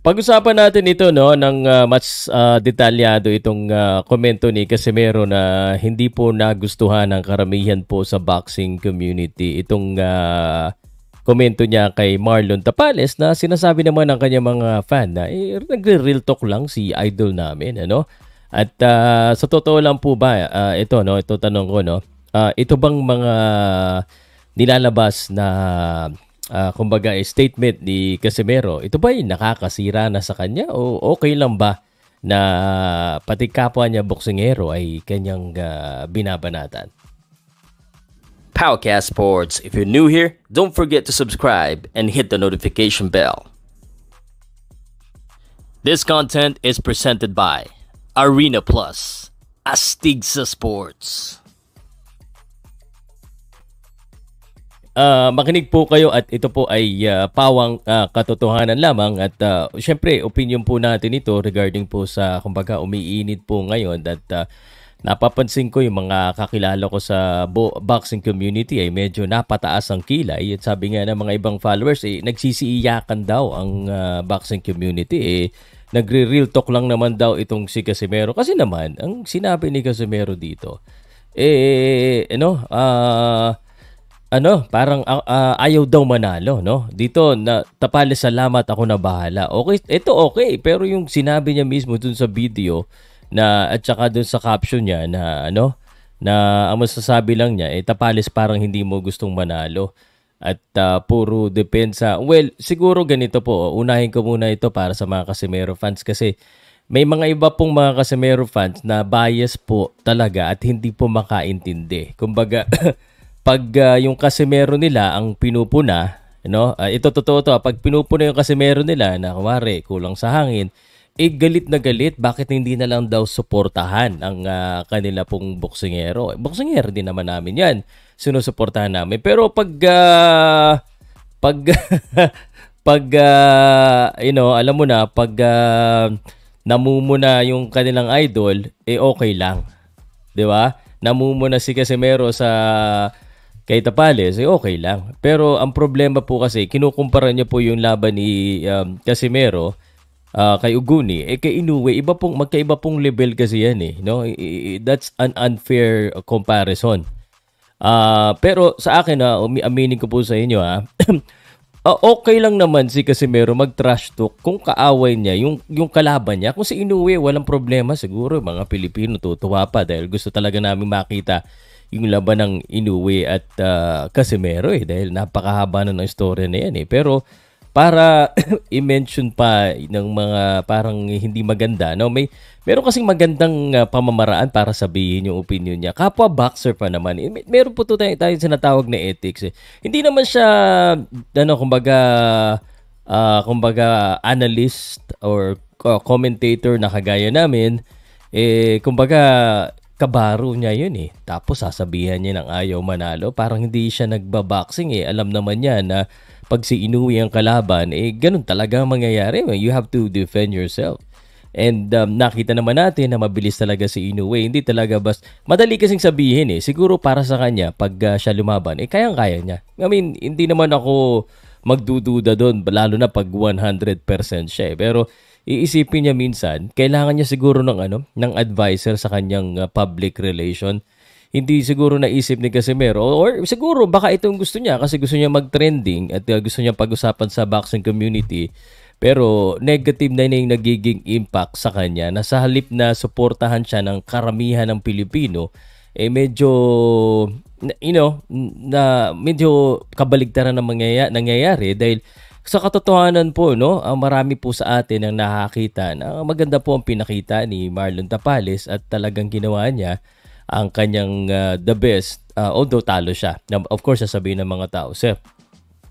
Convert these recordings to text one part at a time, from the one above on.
Pag-usapan natin ito no ng mas detalyado itong komento ni Casimero na hindi po nagustuhan ng karamihan po sa boxing community. Itong komento niya kay Marlon Tapales na sinasabi naman ng kanyang mga fan na nagre-real talk lang si idol namin, ano? At sa totoo lang po ba ito tanong ko no. Ito bang mga nilalabas na kumbaga statement ni Casimero, ito ba ay nakakasira na sa kanya o okay lang ba na pati kapwa niya boksingero ay kanyang binabanatan? Powercast Sports. If you're new here, don't forget to subscribe and hit the notification bell. This content is presented by Arena Plus, Astig sa Sports. Makinig po kayo at ito po ay pawang katotohanan lamang at syempre opinion po natin ito regarding po sa kumbaga umiinit po ngayon at napapansin ko yung mga kakilala ko sa boxing community ay medyo napataas ang kilay at sabi nga ng mga ibang followers nagsisiiyakan daw ang boxing community nagre-real talk lang naman daw itong si Casimero kasi naman ang sinabi ni Casimero dito parang ayaw daw manalo, no? Dito na Tapales, salamat, ako na bahala. Okay, ito okay, pero yung sinabi niya mismo dun sa video na at saka dun sa caption niya na na ang masasabi lang niya Tapales parang hindi mo gustong manalo at puro depensa. Well, siguro ganito po, unahin ko muna ito para sa mga Casimero fans kasi may mga iba pong mga Casimero fans na bias po talaga at hindi po makaintindi. Kumbaga pag yung Casimero nila ang pinupuna, ito totoo to, pag pinupuna yung Casimero nila na kumare kulang sa hangin, galit na galit, bakit hindi na lang daw suportahan ang kanila pong boksingero? Boksingero din naman namin yan, sinusuportahan namin. Pero pag alam mo na, pag namumuna yung kanilang idol, okay lang. 'Di ba? Namumuna si Casimero kay Tapales, okay lang. Pero ang problema po kasi, kinukumpara niya po yung laban ni Casimero kay Uguni. Kay Inoue, magkaiba pong level kasi yan no? That's an unfair comparison. Pero sa akin, aminin ko po sa inyo, okay lang naman si Casimero mag-trash talk kung kaaway niya, yung kalaban niya. Kung si Inoue, walang problema. Siguro mga Pilipino tutuwa pa dahil gusto talaga namin makita yung laban ng Inoue at Casimero dahil napakahaba na ng story na yan Pero para i-mention pa ng mga parang hindi maganda, no? Meron kasing magandang pamamaraan para sabihin yung opinion niya. Kapwa boxer pa naman. Meron po tayo sinatawag na ethics. Hindi naman siya kumbaga analyst or commentator na kagaya namin. Kumbaga kabaro niya yun Tapos sasabihan niya ng ayaw manalo. Parang hindi siya nagbaboxing Alam naman niya na pag si Inoue ang kalaban, ganun talaga ang mangyayari. You have to defend yourself. And nakita naman natin na mabilis talaga si Inoue. Hindi talaga madali kasing sabihin Siguro para sa kanya, pag siya lumaban, kayang-kaya niya. I mean, hindi naman ako magdududa doon, lalo na pag 100% siya Pero iisipin niya minsan, kailangan niya siguro ng advisor sa kanyang public relation. Hindi siguro naisip ni Casimero or siguro baka itong gusto niya kasi gusto niya mag-trending at gusto niya pag-usapan sa boxing community. Pero negative na yung nagiging impact sa kanya na sa halip na suportahan siya ng karamihan ng Pilipino, medyo medyo kabaligtaran ang nangyayari dahil sa katotohanan po, marami po sa atin ang nakakita na maganda po ang pinakita ni Marlon Tapales at talagang ginawa niya ang kanyang the best, although talo siya. Now, of course, sasabihin ng mga tao, sir,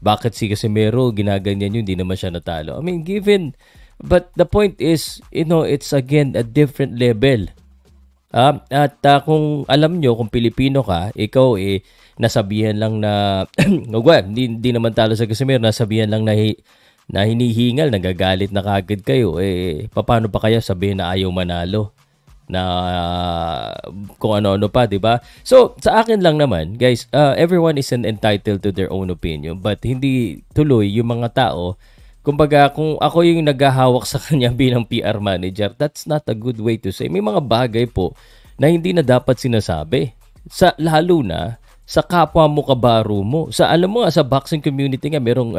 bakit si Casimero ginaganyan yun, hindi naman siya natalo? I mean, but the point is, it's again a different level. At kung alam nyo, kung Pilipino ka, ikaw nasabihan lang na, hindi naman talo sa Casimero, nasabihan lang na hinihingal, nagagalit na kagad kayo, paano pa kaya sabihin na ayaw manalo? Na kung ano-ano pa, 'di ba? So, sa akin lang naman, guys, everyone is entitled to their own opinion, but hindi tuloy yung mga tao Kumbaga, kung ako yung naghahawak sa kanya bilang PR manager, that's not a good way to say. May mga bagay po na hindi na dapat sinasabi. Lalo na sa kapwa mo kabaro mo. Alam mo nga, sa boxing community nga, meron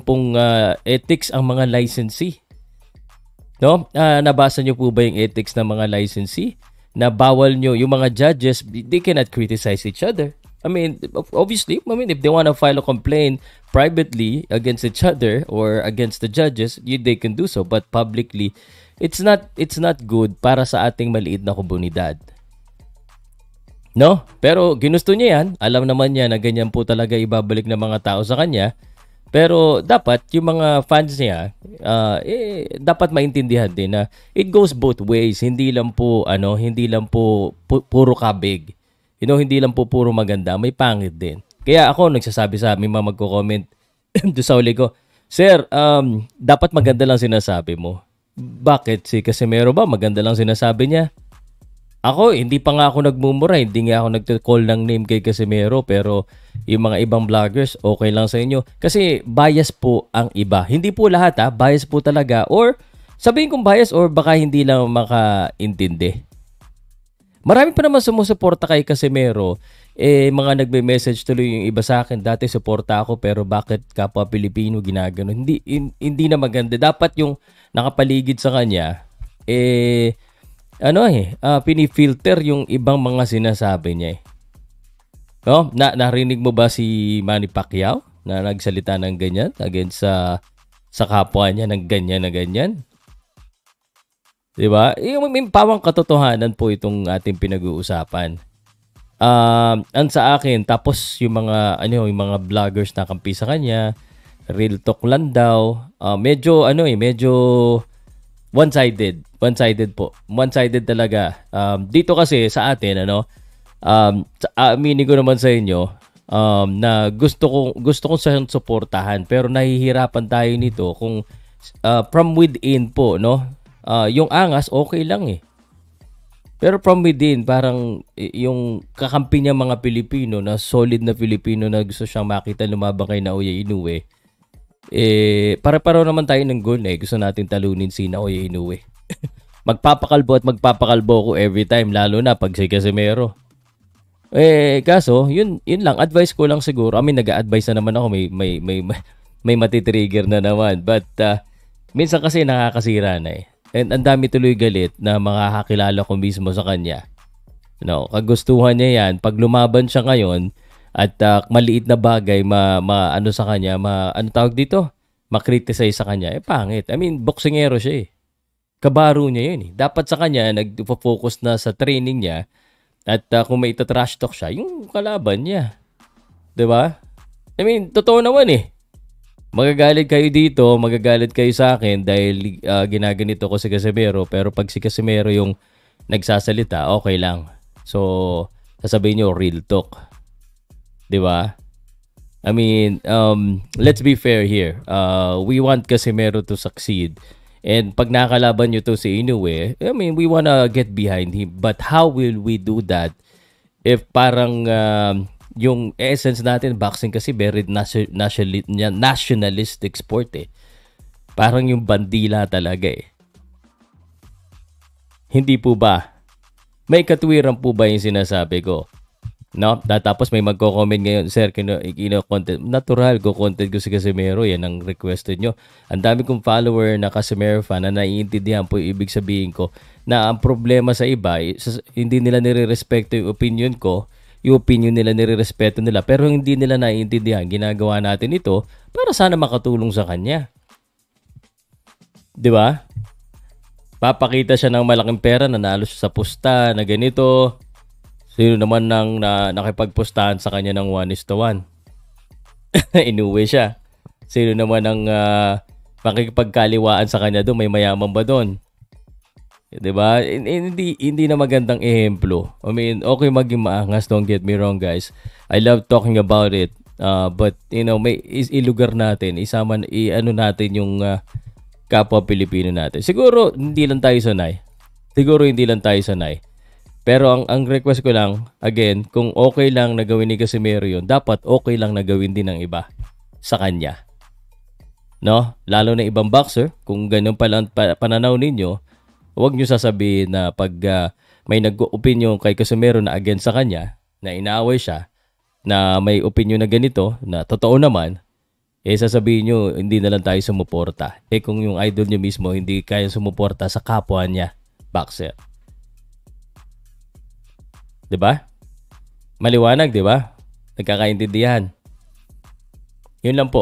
pong ethics ang mga licensee. No? Nabasa nyo po ba yung ethics ng mga licensee? Na bawal nyo, yung mga judges, they cannot criticize each other. I mean, obviously, if they want to file a complaint privately against each other or against the judges, they can do so. But publicly, it's not good para sa ating maliit na komunidad. No? Pero ginusto niya yan. Alam naman niya na ganyan po talaga ibabalik ng mga tao sa kanya. Pero dapat yung mga fans niya, dapat maintindihan din na it goes both ways. Hindi lang po puro kabig. Hindi lang po puro maganda, may pangit din. Kaya ako nagsasabi sa aming mga magko-comment doon sa uli ko, Sir, dapat maganda lang sinasabi mo. Bakit? Si Casimero ba maganda lang sinasabi niya? Ako, hindi pa nga ako nagmumura, hindi nga ako nag-call ng name kay Casimero, pero yung mga ibang vloggers, okay lang sa inyo. Kasi bias po ang iba. Hindi po lahat bias po talaga. Or sabihin kong bias or baka hindi lang makaintindi. Marami pa naman sumusuporta kay Casimero. Mga nagbe-message tuloy yung iba sa akin. Dati suporta ako pero bakit kapwa Pilipino ginagano? Hindi na maganda. Dapat yung nakapaligid sa kanya, pinifilter yung ibang mga sinasabi niya. No? Narinig mo ba si Manny Pacquiao na nagsalita ng ganyan against sa kapwa niya ng ganyan na ganyan? Diba? Yung pawang katotohanan po itong ating pinag-uusapan. Ang sa akin, tapos yung mga vloggers na kampi sa kanya, real talk lang daw. Medyo one-sided. One-sided po. One-sided talaga. Dito kasi sa atin, aminin ko naman sa inyo, na gusto kong siyang suportahan pero nahihirapan tayo nito kung from within po, no? Yung angas, okay lang eh. Pero from within, parang yung kakampi niya mga Pilipino na solid na Pilipino na gusto siyang makita lumabang kay Naoya Inoue, pare-pareho naman tayo ng goal eh. Gusto natin talunin si Naoya Inoue. Magpapakalbo ako every time, lalo na pag si Casimero. Kaso, yun lang. Advice ko lang siguro. Nag-a-advise na naman ako. May matitrigger na naman. But, minsan kasi nakakasira na eh. And ang dami tuloy galit na makakakilala ko mismo sa kanya. Kagustuhan niya yan. Pag lumaban siya ngayon at maliit na bagay sa kanya, ma-criticize sa kanya, pangit. Boksingero siya eh. Kabaro niya yun eh. Dapat sa kanya, nag-focus na sa training niya at kung may ita-trash talk siya, yung kalaban niya. Diba? Totoo naman eh. Magagalit kayo dito, magagalit kayo sa akin dahil ginaganito ko si Casimero, pero pag si Casimero yung nagsasalita, okay lang. So, sasabihin nyo, real talk. Diba? Let's be fair here. We want Casimero to succeed. And pag nakalaban nyo to si Inoue, we wanna get behind him. But how will we do that if parang yung essence natin, boxing kasi very nationalistic sport eh. Parang yung bandila talaga eh. Hindi po ba? May katuwiran po ba yung sinasabi ko? No? Tapos may magko-comment ngayon, Sir, content. Natural, content ko si Casimero. Yan ang requested nyo. Ang dami kong follower na Casimero fan na naiintindihan po yung ibig sabihin ko na ang problema sa iba, hindi nila nire-respeto yung opinion ko. Yung opinion nila nire-respeto nila pero hindi nila naiintindihan. Ginagawa natin ito para sana makatulong sa kanya. 'Di ba? Papakita siya ng malaking pera, nanalo siya sa pusta na ganito. Sino naman nang nakipagpustahan sa kanya ng 1:1? Inuwi siya. Sino naman ang makikipagkaliwaan sa kanya doon? May mayaman ba doon? Diba? Hindi na magandang ehemplo. Okay maging maangas, don't get me wrong guys. I love talking about it. But may ilugar natin, natin yung kapwa Pilipino natin. Siguro hindi lang tayo sanay. Pero ang request ko lang, again, kung okay lang na gawin ni Casimero yun, dapat okay lang na gawin din ng iba sa kanya. no? Lalo na ibang boxer, kung ganun pala ang pananaw ninyo, huwag nyo sasabihin na pag may nag-opinion kay Cosumero na against sa kanya, na inaaway siya, na may opinion na ganito, na totoo naman, sasabihin nyo, hindi na lang tayo sumuporta. Kung yung idol nyo mismo, hindi kaya sumuporta sa kapwa niya, boxer. Diba? Maliwanag, diba? Nagkakaintindihan. Yun lang po.